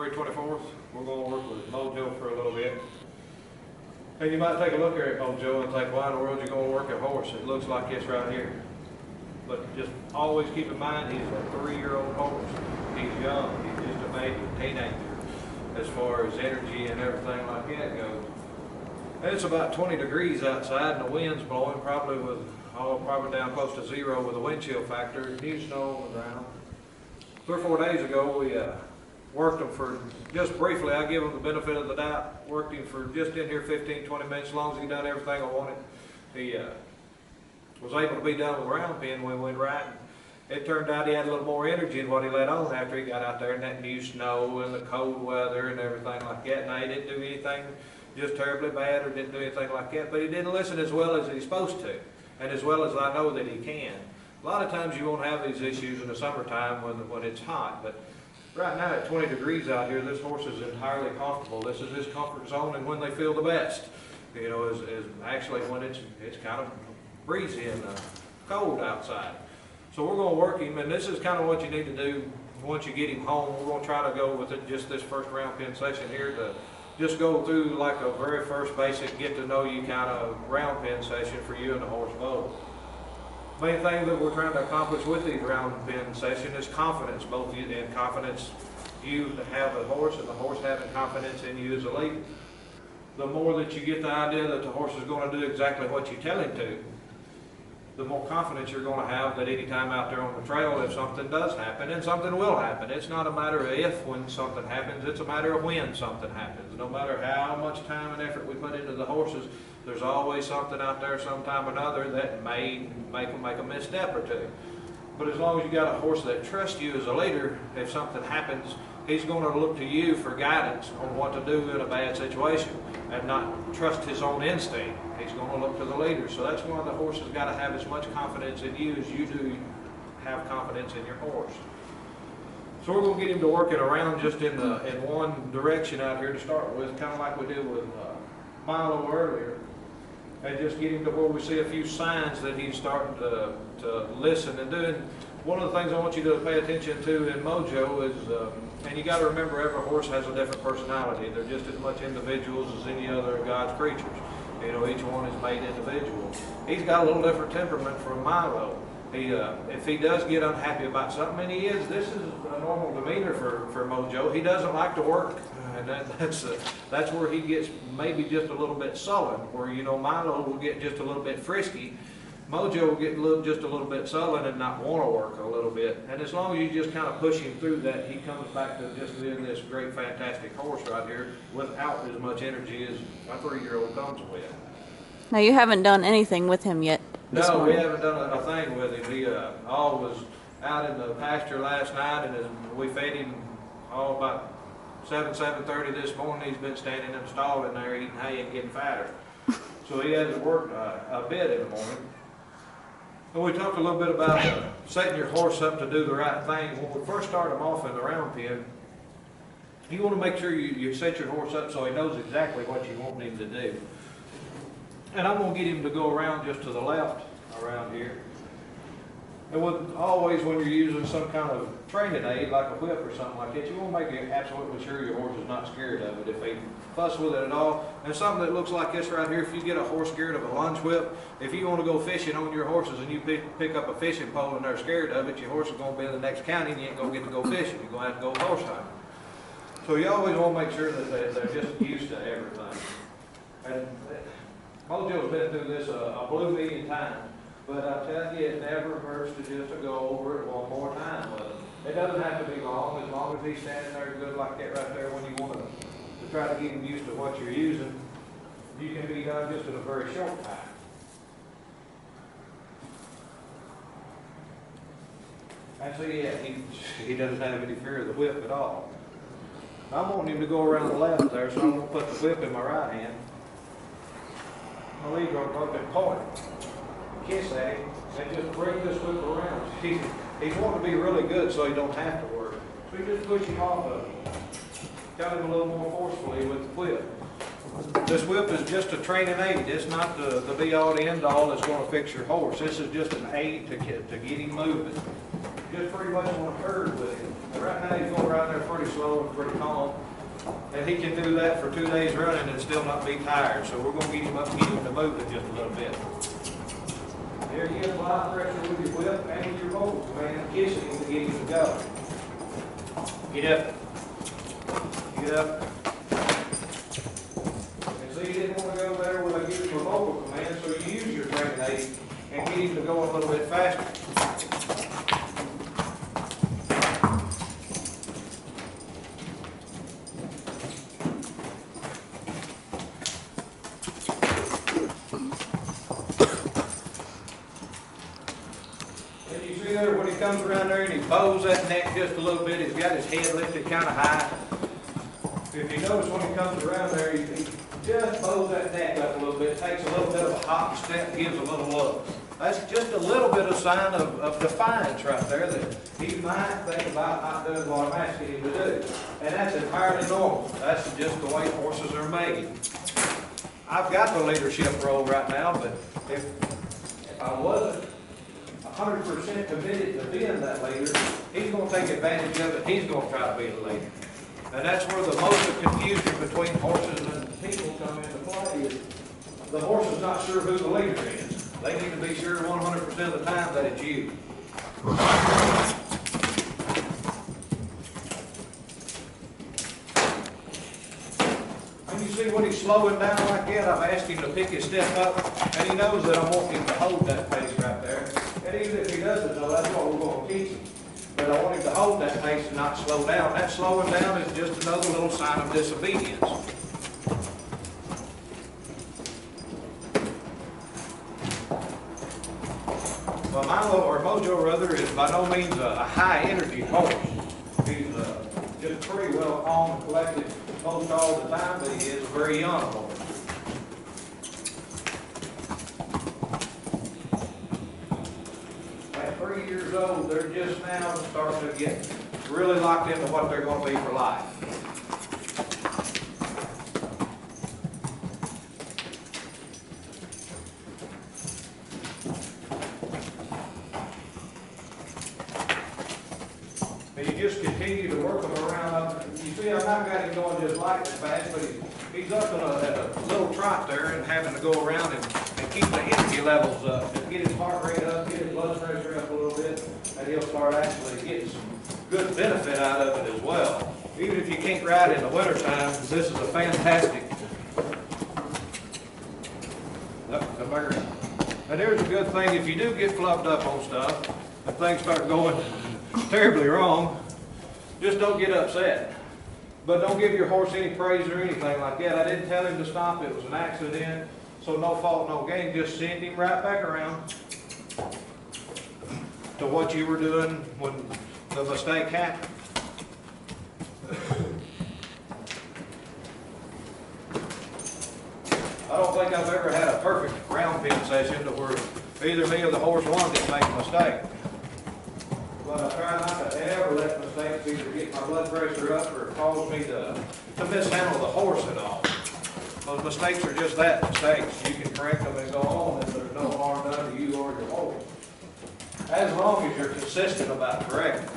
February 24th, we're going to work with Mojo for a little bit. And you might take a look here at Mojo and think, why in the world are you going to work a horse? It looks like this right here. But just always keep in mind, he's a 3-year-old horse. He's young. He's just a baby, teenager, as far as energy and everything like that goes. And it's about 20 degrees outside, and the wind's blowing probably down close to 0 with a wind chill factor. Huge snow on the ground. 3 or 4 days ago, we worked him for, just briefly, I give him the benefit of the doubt, worked him for just in here 15, 20 minutes, as long as he done everything I wanted. He was able to be done with the round pen when we went riding. It turned out he had a little more energy than what he let on after he got out there in that new snow and the cold weather and everything like that. Now, he didn't do anything just terribly bad or didn't do anything like that, but he didn't listen as well as he's supposed to, and as well as I know that he can. A lot of times you won't have these issues in the summertime when it's hot, but right now at 20 degrees out here, this horse is entirely comfortable. This is his comfort zone, and when they feel the best, you know, is actually when it's kind of breezy and cold outside. So we're going to work him, and this is kind of what you need to do once you get him home. We're going to try to go with it just this first round pen session here to just go through like a very first basic get to know you kind of round pen session for you and the horse both. Main thing that we're trying to accomplish with these round pen session is confidence, both you and confidence you to have a horse and the horse having confidence in you as a leader. The more that you get the idea that the horse is going to do exactly what you tell him to, the more confidence you're going to have that any time out there on the trail, if something does happen, and something will happen. It's not a matter of if when something happens, it's a matter of when something happens. No matter how much time and effort we put into the horses, there's always something out there sometime or another that may make them make a misstep or two. But as long as you got a horse that trusts you as a leader, if something happens, he's going to look to you for guidance on what to do in a bad situation and not trust his own instinct. He's going to look to the leader. So that's why the horse has got to have as much confidence in you as you do have confidence in your horse. So we're going to get him to working around just in one direction out here to start with, kind of like we did with Milo earlier. And just get him to where we see a few signs that he's starting to listen and do. And one of the things I want you to pay attention to in Mojo is, and you got to remember every horse has a different personality. They're just as much individuals as any other of God's creatures. You know, each one is made individual. He's got a little different temperament from Milo. If he does get unhappy about something, and this is a normal demeanor for Mojo. He doesn't like to work, and that's where he gets maybe just a little bit sullen. Where, you know, Milo will get just a little bit frisky. Mojo will get just a little bit sullen and not want to work a little bit. And as long as you just kind of push him through that, he comes back to just being this great, fantastic horse right here without as much energy as a 3-year-old comes with. Now, you haven't done anything with him yet this No, morning. we haven't done a thing with him. He all was out in the pasture last night, and we fed him all about 7:30 this morning. He's been standing in the stall in there eating hay and getting fatter. So he hasn't worked a bit in the morning. And we talked a little bit about setting your horse up to do the right thing. When we first start him off in the round pen, you want to make sure you set your horse up so he knows exactly what you want him to do. And I'm going to get him to go around just to the left around here. And always when you're using some kind of training aid, like a whip or something like that, you want to make absolutely sure your horse is not scared of it. If they fuss with it at all, and something that looks like this right here, if you get a horse scared of a lunge whip, if you want to go fishing on your horses and you pick up a fishing pole and they're scared of it, your horse is going to be in the next county and you ain't going to get to go fishing. You're going to have to go horse hunting. So you always want to make sure that they're just used to everything. And Mojo's been through this a blue million times. But I tell you, it never hurts to just to go over it one more time with him. It doesn't have to be long as he's standing there good like that right there when you want to try to get him used to what you're using. You can be done just in a very short time. And so yeah, he doesn't have any fear of the whip at all. I'm wanting him to go around the left there, so I'm going to put the whip in my right hand. My lead rope up and point. Kiss at him and just bring this whip around. He's wanting to be really good so he don't have to work. So you just push him off of him. Got him a little more forcefully with the whip. This whip is just a training aid. It's not the be-all, the end-all that's going to fix your horse. This is just an aid to get him moving. Just pretty much want to herd with him. And right now, he's going around there pretty slow and pretty calm. And he can do that for 2 days running and still not be tired. So we're going to get him up and get him to move it just a little bit. There you apply pressure with your whip and with your Mojo command, kissing him to get him to go. Get up. Get up. And see, you didn't want to go there when I give him a Mojo command, so you use your training aid and get him to go a little bit faster. When he comes around there and he bows that neck just a little bit, he's got his head lifted kind of high. If you notice when he comes around there, he just bows that neck up a little bit, takes a little bit of a hop step, gives a little look. That's just a little bit of sign of defiance right there that he might think about not doing what I'm asking him to do. And that's entirely normal. That's just the way horses are made. I've got the leadership role right now, but if I wasn't 100% committed to being that leader, he's going to take advantage of it. He's going to try to be the leader. And that's where the most of confusion between horses and people come into play is the horse is not sure who the leader is. They need to be sure 100% of the time that it's you. And you see when he's slowing down like that, I've asked him to pick his step up, and he knows that I want him to hold that pace right there. And even if he doesn't know, that's what we're going to teach him. But I want him to hold that pace and not slow down. That slowing down is just another little sign of disobedience. Well, Milo, or Mojo rather, is by no means a high energy horse. He's just pretty well calm and collected most all the time, but he is a very young horse. At 3 years old, they're just now starting to get really locked into what they're going to be for life. And you just continue to work them around. You see, I've not got him going just lightning fast, but he's up at a little trot there and having to go around and keep the energy levels up, and get his heart rate up, get his blood pressure up a little bit, and he'll start actually getting some good benefit out of it as well. Even if you can't ride in the wintertime, this is a fantastic. Come back around. And here's a good thing, if you do get flubbed up on stuff, and things start going terribly wrong, just don't get upset. But don't give your horse any praise or anything like that. I didn't tell him to stop, it was an accident. So no fault, no gain, just send him right back around to what you were doing when the mistake happened. I don't think I've ever had a perfect round pin session to where either me or the horse one didn't make a mistake. But I try not to ever let mistakes either get my blood pressure up or cause me to mishandle the horse at all. Those mistakes are just that, mistakes. You can correct them and go on, and there's no harm done to you or your horse. As long as you're consistent about correcting.